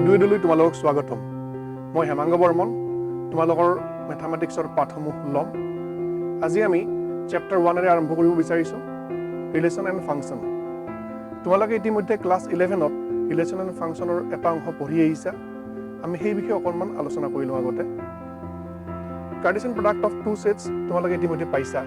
এডুৱেডলৈ তোমালোকক স্বাগতম। মই হেমাংগ বৰ্মন, তোমালোকৰ মেথামেটিক্সৰ পাঠসমূহ ল'ম। আজি আমি চেপ্টাৰ 1 আৰম্ভ কৰিব বিচাৰিছোঁ, ৰিলেশ্যন এণ্ড ফাংচন। তোমালোকে ইতিমধ্যে ক্লাছ 11ত ৰিলেশ্যন এণ্ড ফাংচনৰ এটা অংশ পঢ়ি আহিছা। আমি সেই বিষয়ে অকণমান আলোচনা কৰি লওঁ আগতে। Cartesian product of two sets তোমালোকে ইতিমধ্যে পাইছা।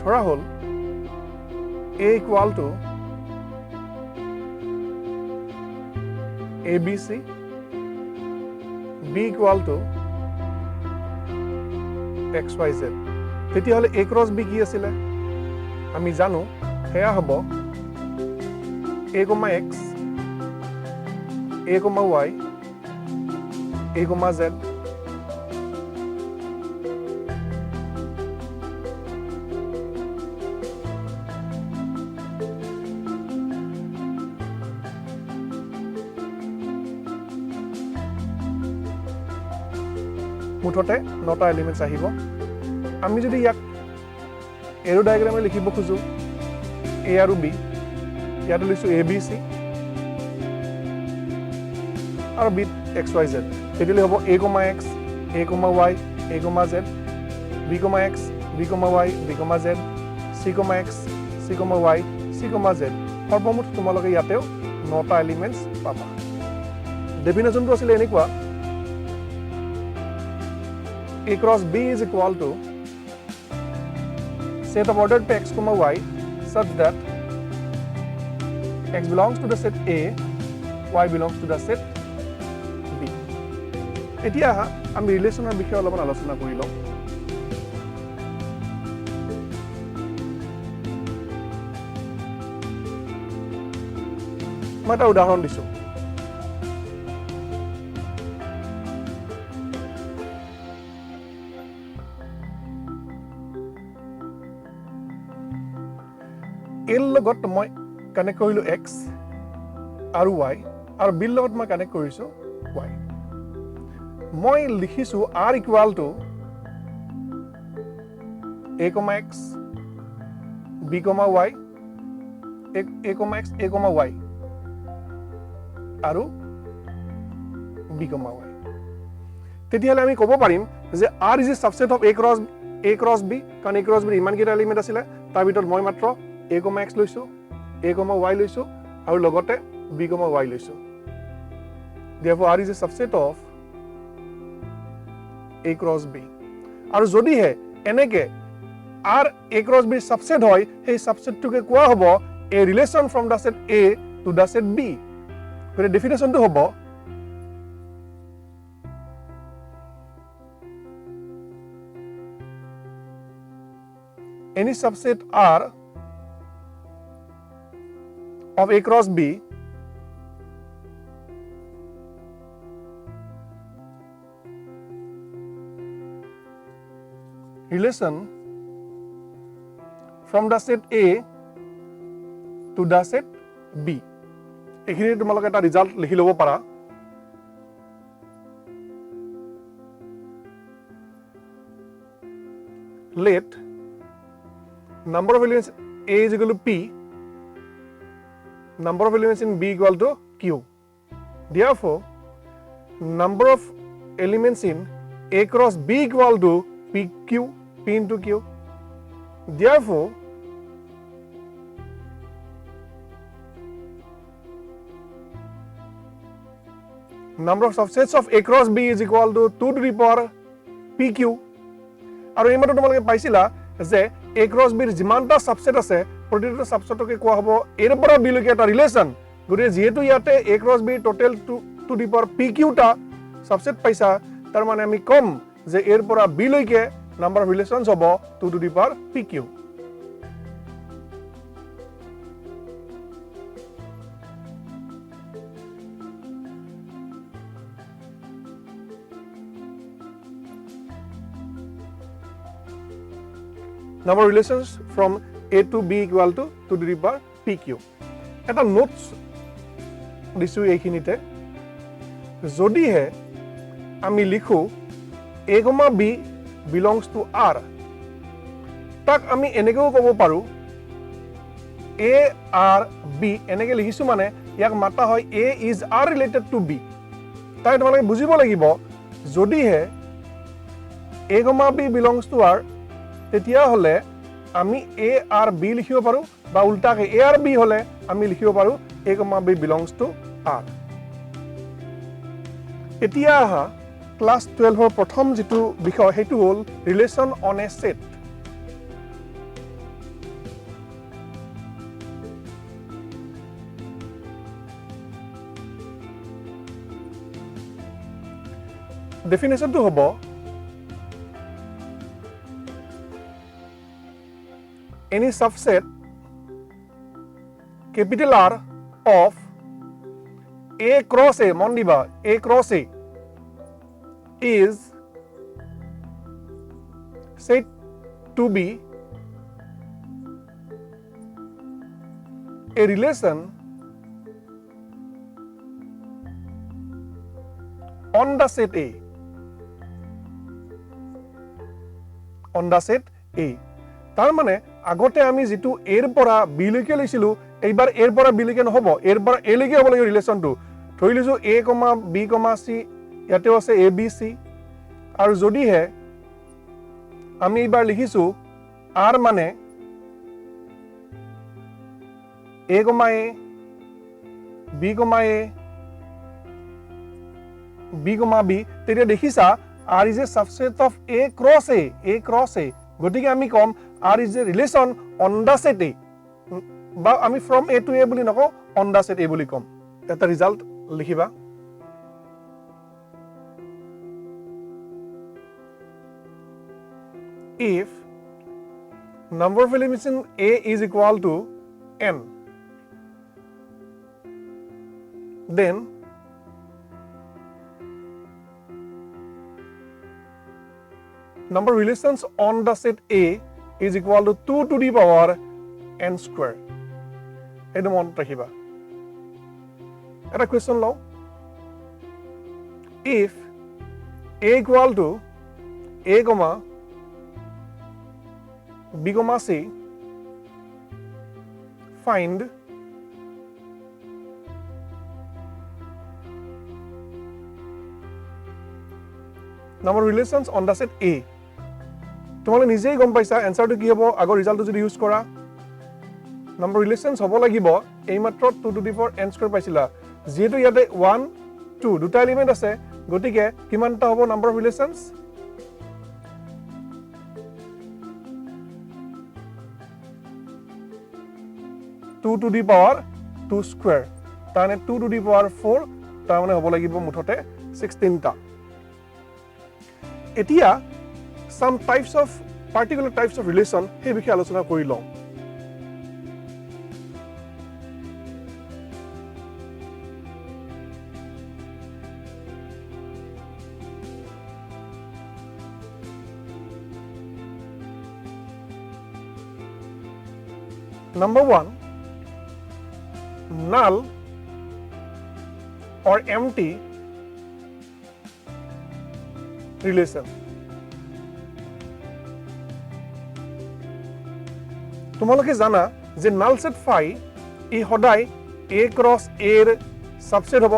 ধৰা হ'ল A equal to ABC, B equal to XYZ। তেতিয়াহ'লে A cross B কি আছিলে? আমি জানো সেয়া হ'ব A, X, A, Y, A, Z। মুঠতে 9টা এলিমেণ্টছ আহিব। আমি যদি ইয়াক এৰো ডায়েগ্ৰামে লিখিব খোজো A আৰু B, ইয়াতে লিখিছোঁ ABC আৰু B XYZ। তেতিয়াহ'লে হ'ব A, X, A, Y, A, Z, B, X, B, Y, B, Z, C, X, C, Y, C, Z। সৰ্বমুঠ তোমালোকে ইয়াতেও 9টা এলিমেণ্টছ পাবা। ডেফিনেশ্যনটো আছিলে এনেকুৱা, A cross B is equal to set of ordered by X, Y such that X belongs to the set A, Y belongs to the set B। এতিয়া আমি ৰিলেশ্যনৰ বিষয়ে অলপমান আলোচনা কৰি লওঁ। মই এটা উদাহৰণ দিছোঁ। এৰ লগত মই কানেক্ট কৰিলোঁ X আৰু Y, আৰু বিৰ লগত মই কানেক্ট কৰিছোঁ Y। মই লিখিছোঁ R equal to A, X, B, Y, A, X, A, Y আৰু B, Y। তেতিয়াহ'লে আমি ক'ব পাৰিম যে R is a subset of A cross B, কাৰণ A ক্ৰছ B ইমানকেইটা এলিমেণ্ট আছিলে, তাৰ ভিতৰত মই মাত্ৰ A, X লৈছোঁ, A, Y লৈছোঁ, আৰু লগতে B, Y লৈছোঁ। Therefore, R is a subset of A cross B। আৰু যদিহে এনেকে R A cross B subset হয়, সেই subsetটোকে কোৱা হ'ব a relation from the set A to the set B। গতিকে ডেফিনেশ্যনটো হ'ব any subset R of A cross B relation from the set A to the set B। এইখিনি তোমালোকে এটা result লিখি ল'ব পাৰা। Let number of elements A is equal to P, number of elements in B equal to Q। Therefore, number of elements in A cross B equal to PQ, P into Q। Therefore, number of subsets of A cross B is equal to 2 to the power PQ। আৰু এইমাত্ৰ তোমালোকে পাইছিলা যে A cross B যিমানটা subset আছে, প্ৰতিটো ছাবছেটকে কোৱা হ'ব এৰ পৰা B লৈকে এটা ৰিলেশ্যন। গতিকে যিহেতু ইয়াতে A cross B total to the power PQটা ছাবছেট পাইছা, তাৰ মানে আমি ক'ম যে এৰ পৰা B লৈকে নাম্বাৰ অফ ৰিলেশ্যনছ হ'ব 2 to the power PQ। number of relations from A to B equal to 2 to the power PQ। এটা নোটস দিছোঁ এইখিনিতে যদিহে আমি লিখো a, b belongs to R, তাক আমি এনেকেও ক'ব পাৰো A R B এনেকে লিখিছো মানে ইয়াক মাতা হয় A is R related to B। তাই তোমালোকে বুজিব লাগিব যদিহে A, B belongs to R তেতিয়া হলে আমি A R B লিখিব পাৰো বা উল্টাকে A R B হলে আমি লিখিব পাৰো A, B belongs to R। এতিয়া আহা ক্লাস 12 ৰ প্ৰথম যেটো বিষয় হেতু হল relation on a set. Definition to hobo any subset capital R of A cross A mondiba A cross A is said to be a relation on the set A, on the set A। তাৰ মানে আগতে আমি যেটো A ৰ পৰা B লৈকে লৈছিলো এইবাৰ A ৰ পৰা B লৈকে নহব A ৰ পৰা A লৈকে হ'ব লাগিব ৰিলেচনটো। ধৰি লৈছো A, B, C ইয়াতেও আছে A B C আৰু যদিহে আমি এইবাৰ লিখিছো R মানে A, B, B, B তেতিয়া দেখিছা R is a subset of A cross A, A cross A। গতিকে আমি কম R is a relation on the set A বা আমি from A to A বুলি নকওঁ on the set A বুলি কম। এটা ৰিজাল্ট লিখিবা if number of elements in A is equal to n, then number of relations on the set A is equal to 2 to the power n square। এইটো মনত ৰাখিবা। এটা question লও if A equal to A, B, C, find number of relations on the set A। তোমালোকে নিজেই গম পাইছা এনসাৰটো কি হ'ব আগৰ ৰিজাল্টটো যদি ইউজ কৰা number of relations হ'ব লাগিব এইমাত্ৰ 2 to the power n square পাইছিলা যেহেতু ইয়াতে 1 2 দুটা এলিমেন্ট আছে গতিকে কিমানটা হ'ব number of relations 2 to the power 2 square তাৰমানে 2 to the power 4 তাৰমানে হ'ব লাগিব মুঠতে 16টা। এতিয়া some types of particular types of relation সেই বিষয়ে আলোচনা কৰি লওঁ। Number 1, null or empty relation। তোমালোকে জানা যে null set phi ই সদায় A cross A ৰ subset হ'ব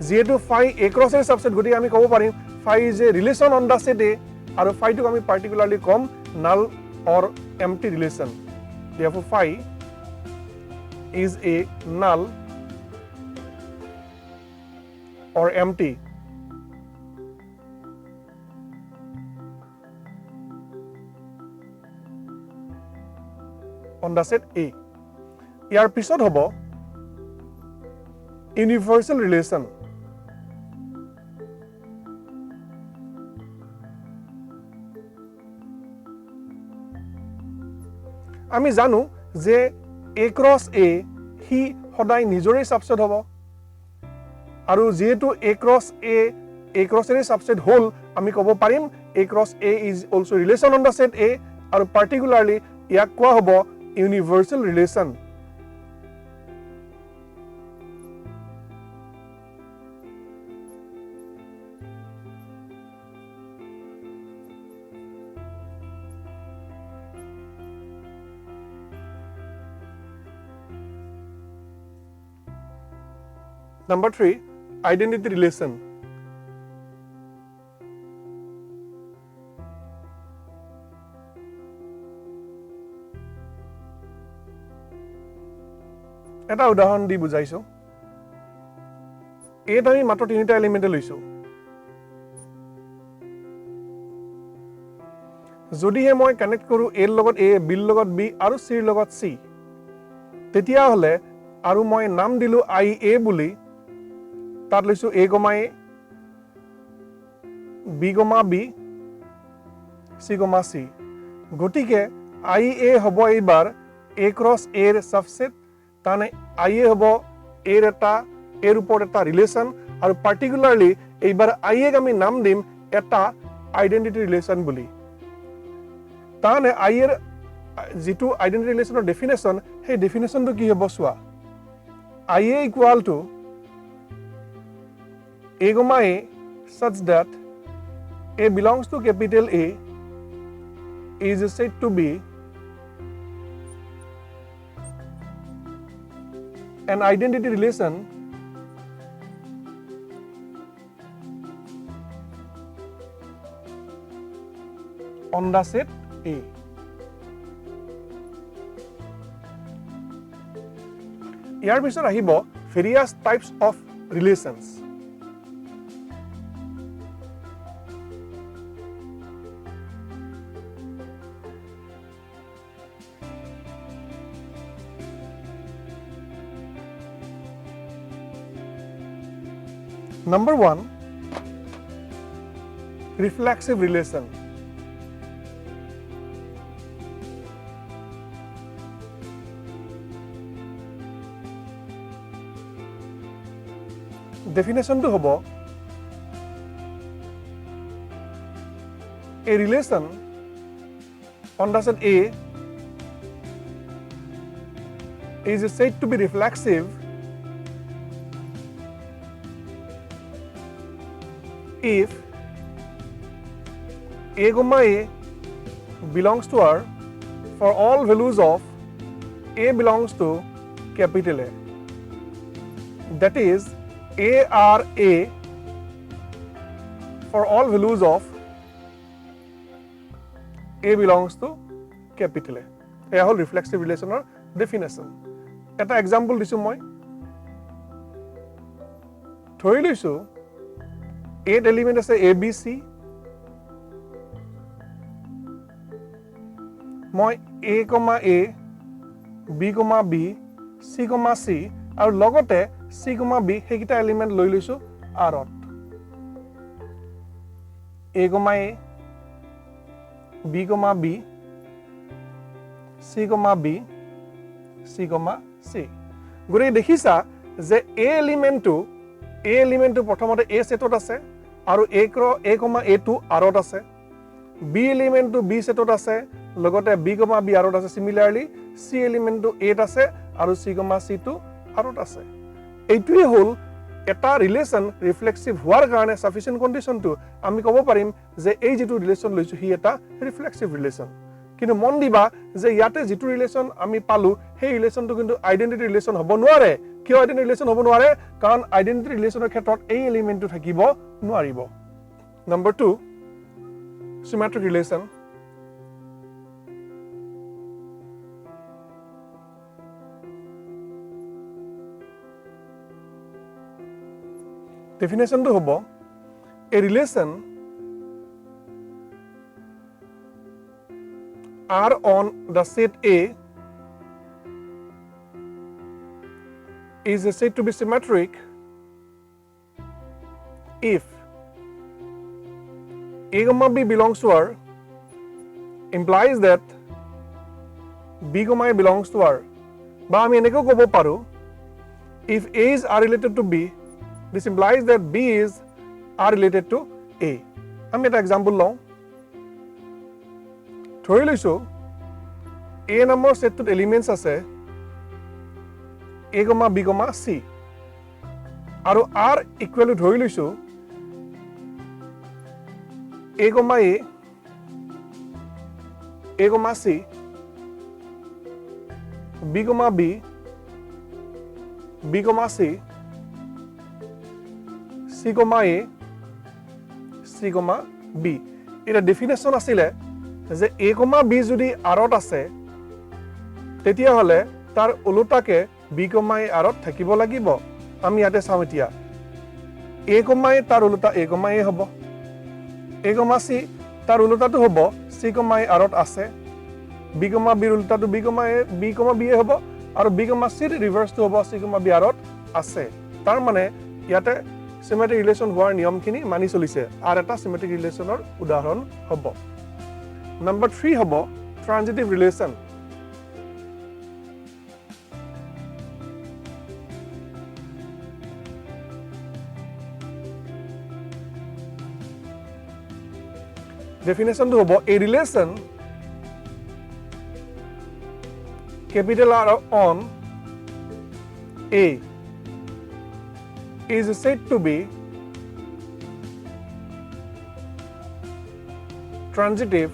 যেহেতু phi A cross A ৰ subset গতিকে আমি ক'ব পাৰিম phi is a relation on the set A আৰু phi টোক আমি particularly com null or empty relation। Therefore phi is a null or empty on the set A। ইয়াৰ পিছত হ'ব universal relation। আমি জানো যে A cross A হি সদায় নিজৰে সাবসেট হ'ব আৰু যেহেতু A cross A এৰ সাবসেট হল আমি ক'ব পাৰিম A cross A is also relation on the set A আৰু particularly ইয়াক কোৱা হ'ব universal relation। Number 3, identity relation. এটা উদাহৰণ দি বুজাইছো এত আমি মাত্ৰ তিনিটা এলিমেন্ট লৈছো যদিহে মই কানেক্ট কৰো a ৰ লগত a b ৰ লগত b আৰু c ৰ লগত c তেতিয়া হলে আৰু মই নাম দিলো i a বুলি তাত লৈছো a, b, b, c, c গতিকে i a হ'ব এইবাৰ a cross a ৰ সাবসেট তানে i a হ'ব a ৰ এটা a ৰ ওপৰত এটা ৰিলেচন আৰু পাৰ্টিকুলাৰলি এইবাৰ i a আমি নাম দিম এটা আইডেন্টিটি ৰিলেচন বুলি তানে i ৰ যেটো আইডেন্টিটি ৰিলেচনৰ ডেফিনেশন সেই ডেফিনেশনটো কি হ'ব চোৱা i a equal to a, such that a belongs to capital A is said to be an identity relation on the set A. ইয়াৰ পিছত আহিব various types of relations. Number 1, reflexive relation. Definition to hobo a relation on the set A is said to be reflexive if a, belongs to R for all values of A belongs to capital A. That is A R A for all values of A belongs to capital A. A whole reflexive relation or definition. Eta example disu moi. Thoi loisu 8 element আছে A B C মই A, B, B, C, C আৰু লগতে C, B হেকিটা element লৈ লৈছো R to A, B, B, C, B, C, C গুৰে দেখিছা যে A এলিমেন্টটো প্ৰথমতে A সেটত আছে আৰু A2 R ত আছে B এলিমেন্টটো B সেটত আছে লগতে B, B R ত আছে সিমিলাৰলি C এলিমেন্টটো A ত আছে আৰু C, C2 R ত আছে এইটোৱে হল এটা ৰিলেচন ৰিফ্লেক্সিভ হোৱাৰ কাৰণে সাফিসিয়েন্ট কন্ডিশনটো আমি ক'ব পাৰিম যে এই যেটো ৰিলেচন লৈছো হি এটা ৰিফ্লেক্সিভ ৰিলেচন কিন্তু মন দিবা যে ইয়াতে যেটো ৰিলেচন আমি পালো সেই ৰিলেচনটো কিন্তু আইডেন্টিটি ৰিলেচন হ'ব নোৱাৰে কিয় আইডেন্টিটি ৰিলেচন হ'ব নোৱাৰে কাৰণ আইডেন্টিটি ৰিলেচনৰ ক্ষেত্ৰত এই এলিমেন্টটো থাকিব নোৱাৰিব Number 2, symmetric relation. Definition to hobo a relation R on the set A is said to be symmetric if A, B belongs to R implies that B, A belongs to R. Ba ami eneko kobo paru if A is R related to B, this implies that B is R related to A. Ami eta example long. Thori loiso A number set to elements ase A, B, C. Aru R equal to thori loiso A, C, B, B, C, C, A, C, B. It a definition asile যে A, B যদি আৰত আছে তেতিয়া হলে তাৰ উলুটাকে B, A আৰত থাকিব লাগিব আমি ইয়াতে চাম এতিয়া A, A তাৰ উলুটা A, A হ'ব A, C তাৰ উলুটাটো হ'ব C, A আৰত আছে B, B ৰ উলুটাটো B, B হ'ব আৰু B, C ৰ ৰিভাৰ্সটো হ'ব C, B আৰত আছে তাৰ মানে ইয়াতে symmetric relation হোৱাৰ নিয়মখিনি মানি চলিছে আৰু এটা symmetric relationৰ উদাহৰণ হ'ব Number 3 হ'ব transitive relation definition to hobo a relation capital R on A is said to be transitive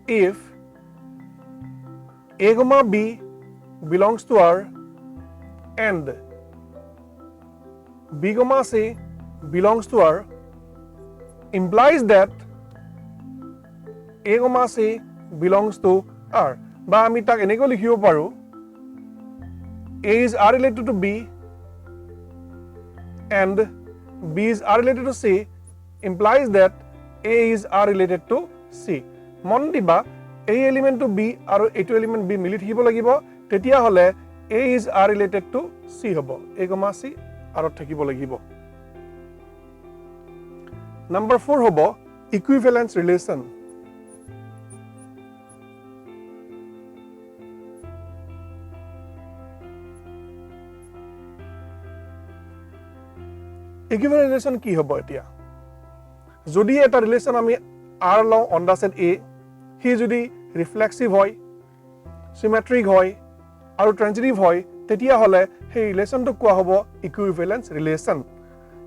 if A, B belongs to R and B, C belongs to R implies that A, C belongs to R. বা আমি তাক এনেকৈ লিখিব পাৰো A is R related to B and B is R related to C implies that A is R related to C. মন দিবা এই এলিমেন্টটো B আৰু এইটো এলিমেন্ট B মিলি থাকিব লাগিব তেতিয়া হলে A is R related to C হ'ব A, C আৰত থাকিব লাগিব Number 4 হ'ব equivalence relation equivalence relation কি হ'ব এতিয়া যদি এটা ৰিলেচন আমি R লওঁ on the set A হি যদি ৰিফ্লেক্সিভ হয় সিমেট্ৰিক হয় আৰু ট্ৰানজিটিভ হয় তেতিয়া হলে সেই ৰিলেচনটো কোৱা হ'ব equivalence relation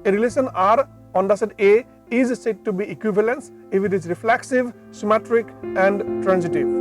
a relation R on the set A is said to be equivalence if it is reflexive symmetric and transitive